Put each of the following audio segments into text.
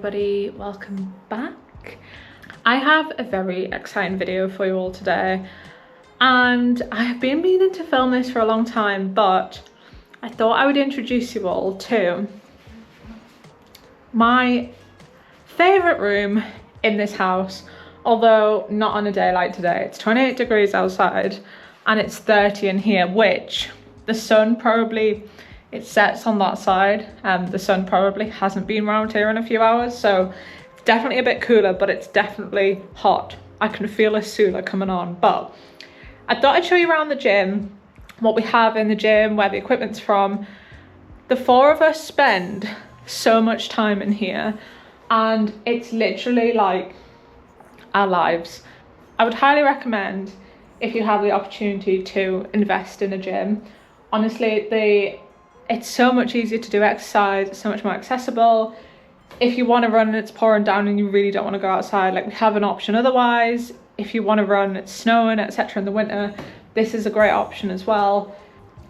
everybody, welcome back. I have a very exciting video for you all today, and I have been meaning to film this for a long time, but I thought I would introduce you all to my favourite room in this house, although not on a day like today. It's 28 degrees outside and it's 30 in here, which the sun probably, it sets on that side, and the sun probably hasn't been around here in a few hours, so it's definitely a bit cooler, but it's definitely hot. I can feel a solar coming on. But I thought I'd show you around the gym, what we have in the gym, where the equipment's from. The four of us spend so much time in here, and it's literally like our lives. I would highly recommend, if you have the opportunity, to invest in a gym. Honestly, it's so much easier to do exercise, it's so much more accessible. If you want to run and it's pouring down and you really don't want to go outside, like, we have an option otherwise. If you want to run and it's snowing, etc. in the winter, this is a great option as well.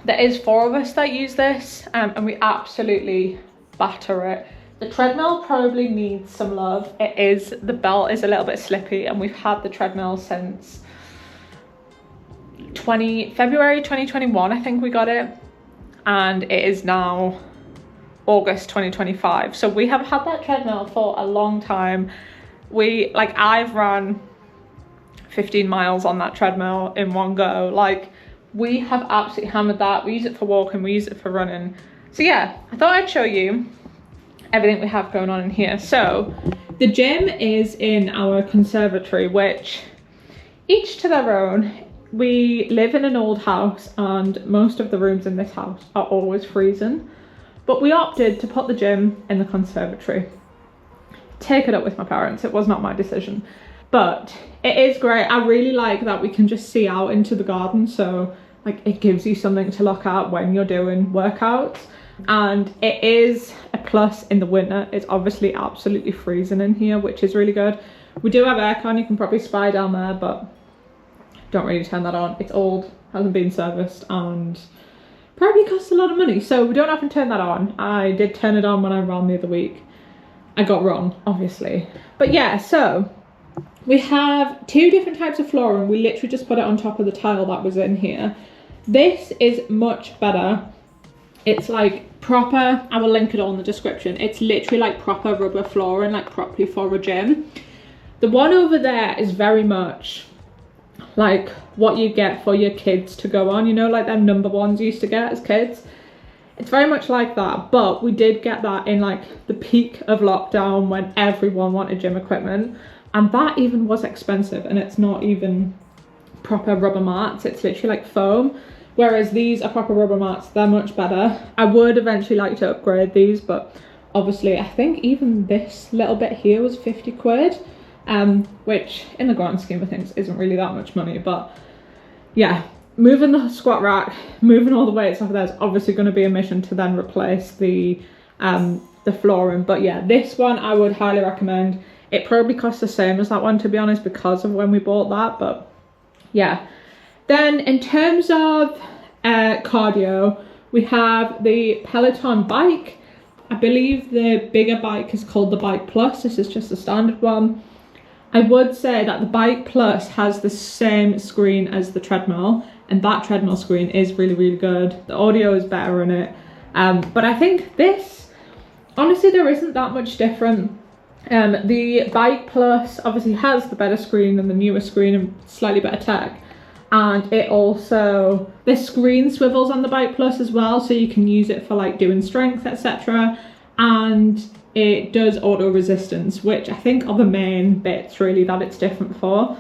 There is four of us that use this, and we absolutely batter it. The treadmill probably needs some love. The belt is a little bit slippy, and we've had the treadmill since February 2021, I think we got it. And it is now August 2025, so we have had that treadmill for a long time. I've run 15 miles on that treadmill in one go. Like, we have absolutely hammered that. We use it for walking, we use it for running. So yeah, I thought I'd show you everything we have going on in here. So the gym is in our conservatory, which, each to their own. We live in an old house and most of the rooms in this house are always freezing, but we opted to put the gym in the conservatory. Take it up with my parents, it was not my decision, but it is great. I really like that we can just see out into the garden, so like, it gives you something to look at when you're doing workouts. And it is a plus in the winter. It's obviously absolutely freezing in here, which is really good. We do have aircon, you can probably spy down there, but don't really turn that on. It's old, hasn't been serviced, and probably costs a lot of money, so we don't often turn that on. I did turn it on when I ran the other week. I got run, obviously. But yeah, so we have two different types of flooring. We literally just put it on top of the tile that was in here. This is much better. It's like proper, I will link it all in the description. It's literally like proper rubber flooring, like properly for a gym. The one over there is very much like what you get for your kids to go on, you know, like them number ones you used to get as kids. It's very much like that, but we did get that in like the peak of lockdown when everyone wanted gym equipment, and that even was expensive, and it's not even proper rubber mats, it's literally like foam, whereas these are proper rubber mats. They're much better. I would eventually like to upgrade these, but obviously I think even this little bit here was 50 quid. Which in the grand scheme of things isn't really that much money, but yeah, moving the squat rack, moving all the weights off of there is obviously going to be a mission to then replace the flooring. But yeah, this one I would highly recommend. It probably costs the same as that one, to be honest, because of when we bought that, but yeah. Then in terms of cardio, we have the Peloton bike. I believe the bigger bike is called the Bike Plus. This is just the standard one. I would say that the Bike Plus has the same screen as the treadmill, and that treadmill screen is really, really good. The audio is better in it. But I think this, honestly, there isn't that much different. The Bike Plus obviously has the better screen and the newer screen and slightly better tech. And it also, the screen swivels on the Bike Plus as well, so you can use it for like doing strength, etc. And it does auto resistance, which I think are the main bits really that it's different for.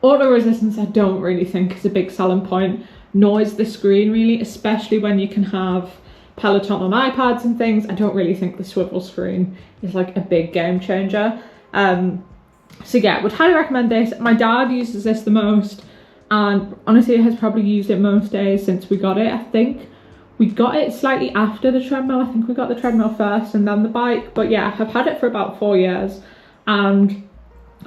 Auto resistance I don't really think is a big selling point, nor is the screen really, especially when you can have Peloton on iPads and things. I don't really think the swivel screen is like a big game changer. So yeah, would highly recommend this. My dad uses this the most, and honestly has probably used it most days since we got it. I think we got it slightly after the treadmill. I think we got the treadmill first and then the bike. But yeah, I've had it for about 4 years and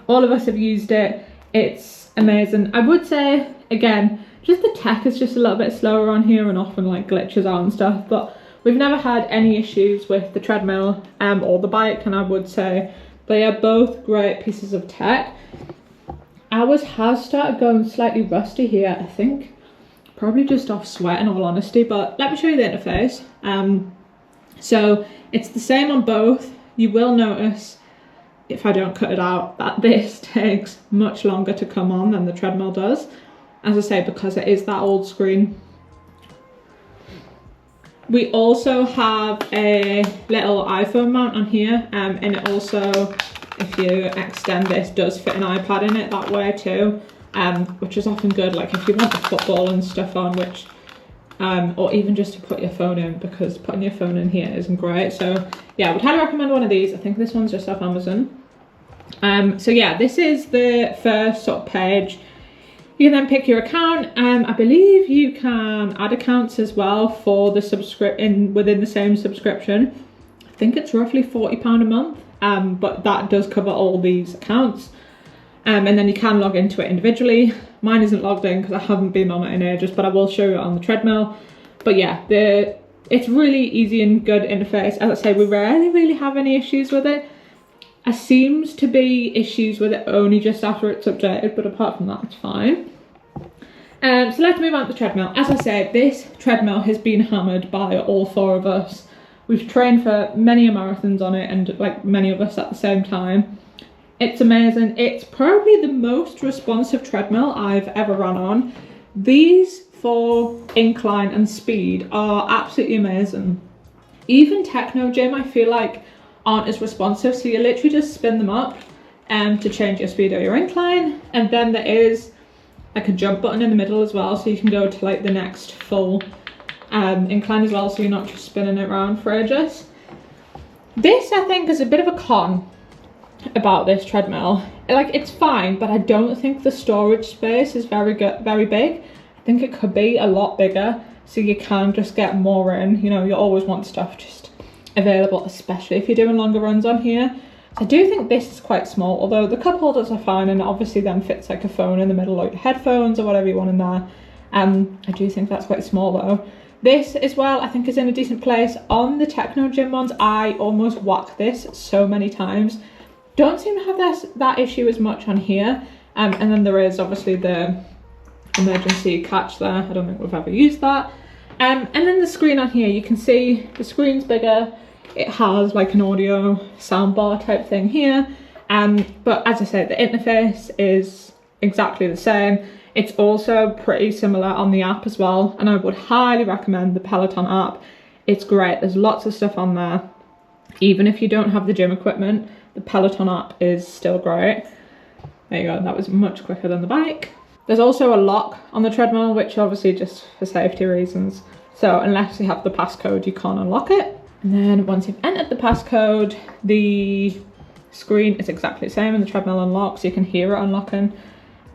all of us have used it. It's amazing. I would say, again, just the tech is just a little bit slower on here and often like glitches out and stuff. But We've never had any issues with the treadmill or the bike, and I would say they are both great pieces of tech. Ours has started going slightly rusty here, I think. Probably just off sweat in all honesty, but let me show you the interface. So it's the same on both. You will notice, if I don't cut it out, that this takes much longer to come on than the treadmill does. As I say, because it is that old screen. We also have a little iPhone mount on here, and it also, if you extend this, does fit an iPad in it that way too, which is often good, like if you want the football and stuff on, which, or even just to put your phone in, because putting your phone in here isn't great. So yeah, I would highly recommend one of these. I think this one's just off Amazon. So yeah, this is the first sort of page. You can then pick your account. I believe you can add accounts as well for the within the same subscription. I think it's roughly £40 a month, but that does cover all these accounts. And then you can log into it individually. Mine isn't logged in because I haven't been on it in ages, but I will show you it on the treadmill. But yeah, it's really easy and good interface. As I say, we rarely really have any issues with it. There seems to be issues with it only just after it's updated, but apart from that, it's fine. So let's move on to the treadmill. As I said, this treadmill has been hammered by all four of us. We've trained for many marathons on it, and like many of us at the same time. It's amazing. It's probably the most responsive treadmill I've ever run on. These for incline and speed are absolutely amazing. Even Techno Gym, I feel like, aren't as responsive, so you literally just spin them up to change your speed or your incline, and then there is like a jump button in the middle as well, so you can go to like the next full incline as well, so you're not just spinning it around for ages. This, I think, is a bit of a con about this treadmill. Like, it's fine, but I don't think the storage space is very good, very big. I think it could be a lot bigger, so you can just get more in. You know, you always want stuff just available, especially if you're doing longer runs on here. So I do think this is quite small, although the cup holders are fine, and it obviously then fits like a phone in the middle, or your headphones or whatever you want in there. I do think that's quite small though. This as well, I think, is in a decent place. On the Techno Gym ones, I almost whacked this so many times. Don't seem to have that issue as much on here. And then there is obviously the emergency catch there. I don't think we've ever used that. And then the screen on here, you can see the screen's bigger. It has like an audio soundbar type thing here. But as I said, the interface is exactly the same. It's also pretty similar on the app as well. And I would highly recommend the Peloton app. It's great. There's lots of stuff on there. Even if you don't have the gym equipment, the Peloton app is still great. There you go. That was much quicker than the bike. There's also a lock on the treadmill, which obviously just for safety reasons. So unless you have the passcode, you can't unlock it. And then once you've entered the passcode, the screen is exactly the same and the treadmill unlocks. You can hear it unlocking.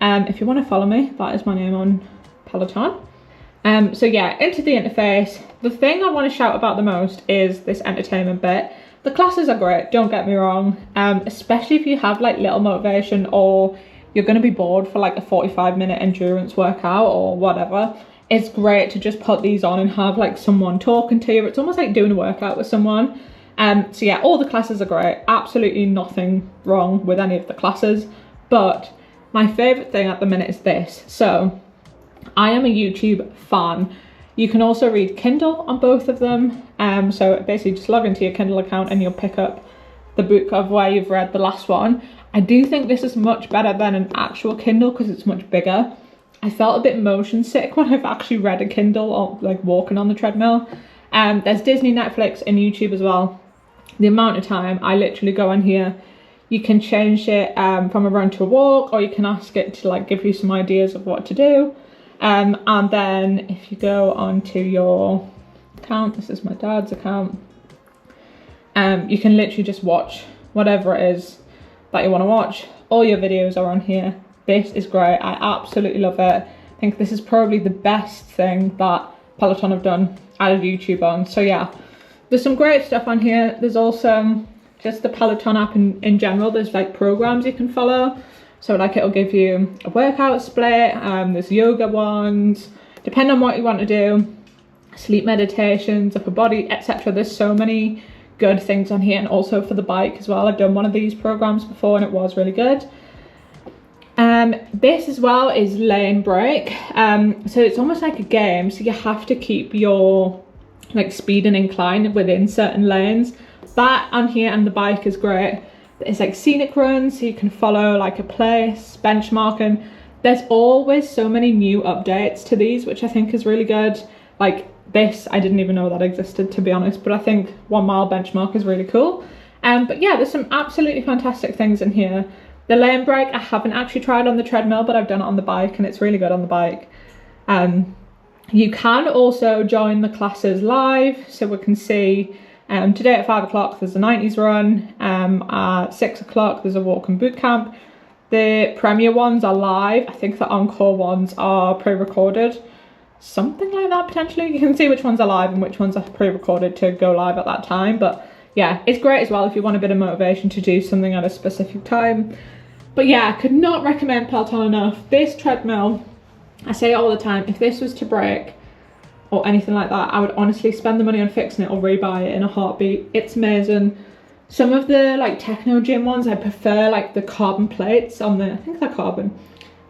If you want to follow me, that is my name on Peloton. So yeah, into the interface. The thing I want to shout about the most is this entertainment bit. The classes are great, don't get me wrong. Especially if you have like little motivation, or you're going to be bored for like a 45-minute endurance workout or whatever. It's great to just put these on and have like someone talking to you. It's almost like doing a workout with someone. So yeah, all the classes are great. Absolutely nothing wrong with any of the classes. But my favourite thing at the minute is this. So I am a YouTube fan. You can also read Kindle on both of them. So basically just log into your Kindle account and you'll pick up the book of where you've read the last one. I do think this is much better than an actual Kindle because it's much bigger. I felt a bit motion sick when I've actually read a Kindle or like walking on the treadmill. There's Disney, Netflix and YouTube as well. The amount of time I literally go on here, you can change it from a run to a walk, or you can ask it to like give you some ideas of what to do. And then if you go onto your account, this is my dad's account, you can literally just watch whatever it is that you want to watch. All your videos are on here. This is great. I absolutely love it. I think this is probably the best thing that Peloton have done added YouTube on. So yeah, there's some great stuff on here. There's also just the Peloton app in general. There's like programs you can follow. So like it'll give you a workout split. There's yoga ones, depending on what you want to do. sleep meditations, upper body, etc. There's so many good things on here, and also for the bike as well. I've done one of these programs before and it was really good. This as well is lane break. So it's almost like a game, so you have to keep your like speed and incline within certain lanes. That on here and the bike is great. It's like scenic runs, so you can follow like a place, benchmarking. There's always so many new updates to these, which I think is really good. Like this, I didn't even know that existed, to be honest, but I think 1 mile benchmark is really cool. But yeah, there's some absolutely fantastic things in here. The lane break, I haven't actually tried on the treadmill, but I've done it on the bike and it's really good on the bike. You can also join the classes live, so we can see today at 5 o'clock there's a 90s run, at 6 o'clock there's a walk and boot camp. The premier ones are live. I think the encore ones are pre-recorded, something like that potentially. You can see which ones are live and which ones are pre-recorded to go live at that time. But yeah, it's great as well if you want a bit of motivation to do something at a specific time. But yeah, I could not recommend Peloton enough. This treadmill, I say it all the time, if this was to break or anything like that, I would honestly spend the money on fixing it or rebuy it in a heartbeat. It's amazing. Some of the like techno gym ones, I prefer like the carbon plates on the, I think they're carbon,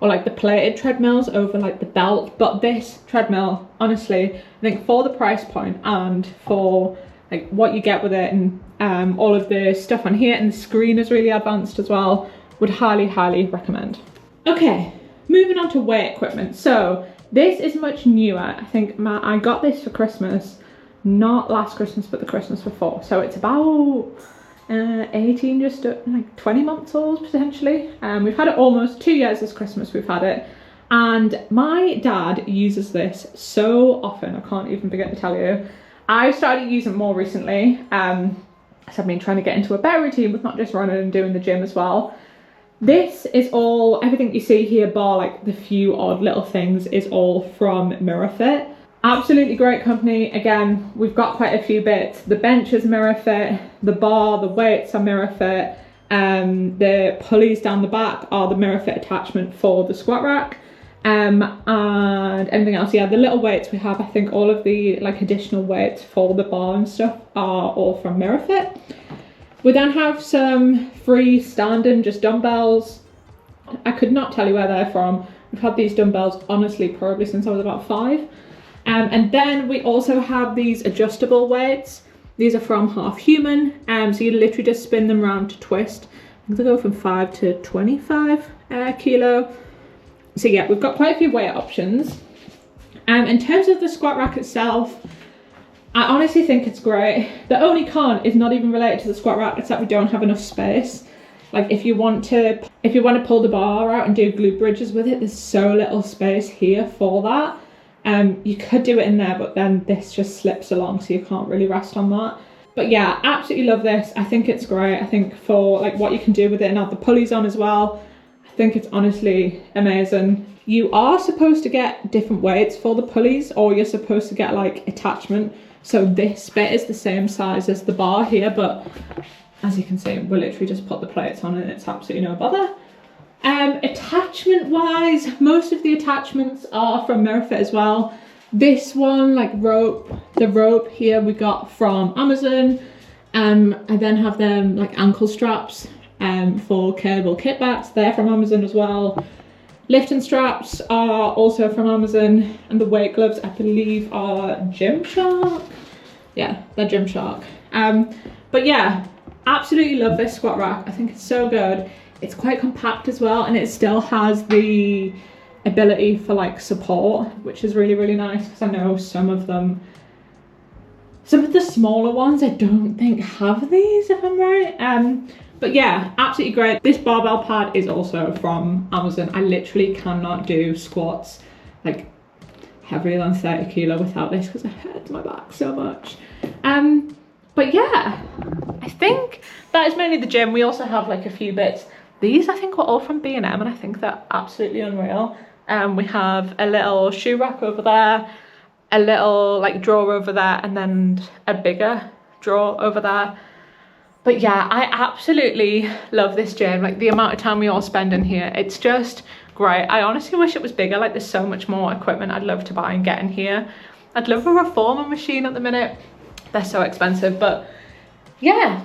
or like the plated treadmills over like the belt. But this treadmill, honestly, I think for the price point and for like what you get with it, and all of the stuff on here, and the screen is really advanced as well, would highly recommend. Okay, moving on to weight equipment. So this is much newer. I think I got this for Christmas, not last Christmas but the Christmas before, so it's about 18, just like 20 months old potentially. We've had it almost 2 years this Christmas we've had it, and my dad uses this so often I can't even begin to tell you. I started using it more recently, so I've been trying to get into a better routine with not just running and doing the gym as well. This is all, everything you see here bar like the few odd little things is all from Mirafit. Absolutely great company. Again, we've got quite a few bits. The bench is Mirafit, the bar, the weights are Mirafit, the pulleys down the back are the Mirafit attachment for the squat rack, and everything else. Yeah, the little weights we have, I think all of the like additional weights for the bar and stuff are all from Mirafit. We then have some freestanding just dumbbells. I could not tell you where they're from. We've had these dumbbells honestly probably since I was about 5. And then we also have these adjustable weights. These are from Half Human, so you literally just spin them around to twist. I think they go from 5 to 25 kilo. So yeah, we've got quite a few weight options. In terms of the squat rack itself, I honestly think it's great. The only con is not even related to the squat rack, it's that we don't have enough space. Like if you want to pull the bar out and do glute bridges with it, there's so little space here for that. You could do it in there, but then this just slips along, so you can't really rest on that. But yeah, absolutely love this. I think it's great. I think for like what you can do with it, and add the pulleys on as well, I think it's honestly amazing. You are supposed to get different weights for the pulleys, or you're supposed to get like attachment. So this bit is the same size as the bar here, but as you can see, we'll literally just put the plates on and it's absolutely no bother. Attachment wise, most of the attachments are from Mirafit as well. This one, like the rope here we got from Amazon. I then have them like ankle straps for cable kickbacks, they're from Amazon as well. Lifting straps are also from Amazon, and the weight gloves I believe are Gymshark. Yeah, they're Gymshark. But yeah, absolutely love this squat rack. I think it's so good. It's quite compact as well, and it still has the ability for like support, which is really nice, because I know some of the smaller ones I don't think have these, if I'm right. But yeah, absolutely great. This barbell pad is also from Amazon. I literally cannot do squats like heavier than 30 kilo without this, because it hurts my back so much. But yeah, I think that is mainly the gym. We also have like a few bits. These I think were all from B&M, and I think they're absolutely unreal. We have a little shoe rack over there, a little like drawer over there, and then a bigger drawer over there. But yeah, I absolutely love this gym. Like the amount of time we all spend in here, it's just great. I honestly wish it was bigger. Like there's so much more equipment I'd love to buy and get in here. I'd love a reformer machine at the minute. They're so expensive, but yeah,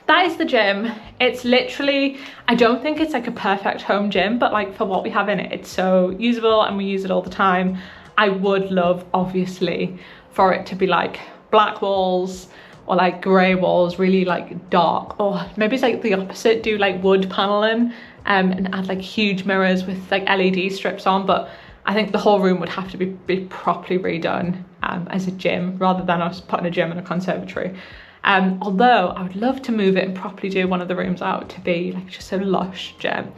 that is the gym. It's literally, I don't think it's like a perfect home gym, but like for what we have in it, it's so usable and we use it all the time. I would love, obviously, for it to be like black walls or like grey walls, really like dark, or maybe it's like the opposite, do like wood paneling and add like huge mirrors with like LED strips on. But I think the whole room would have to be properly redone as a gym, rather than us putting a gym in a conservatory. Although I would love to move it and properly do one of the rooms out to be like just a lush gym.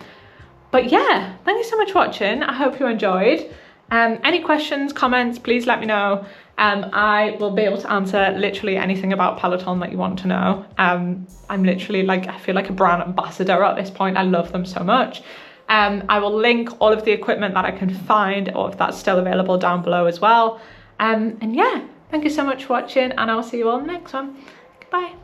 But yeah, thank you so much for watching. I hope you enjoyed. Any questions, comments, please let me know. I will be able to answer literally anything about Peloton that you want to know. I'm literally like, I feel like a brand ambassador at this point. I love them so much. I will link all of the equipment that I can find, or if that's still available, down below as well. And yeah, thank you so much for watching, and I'll see you all in the next one. Goodbye.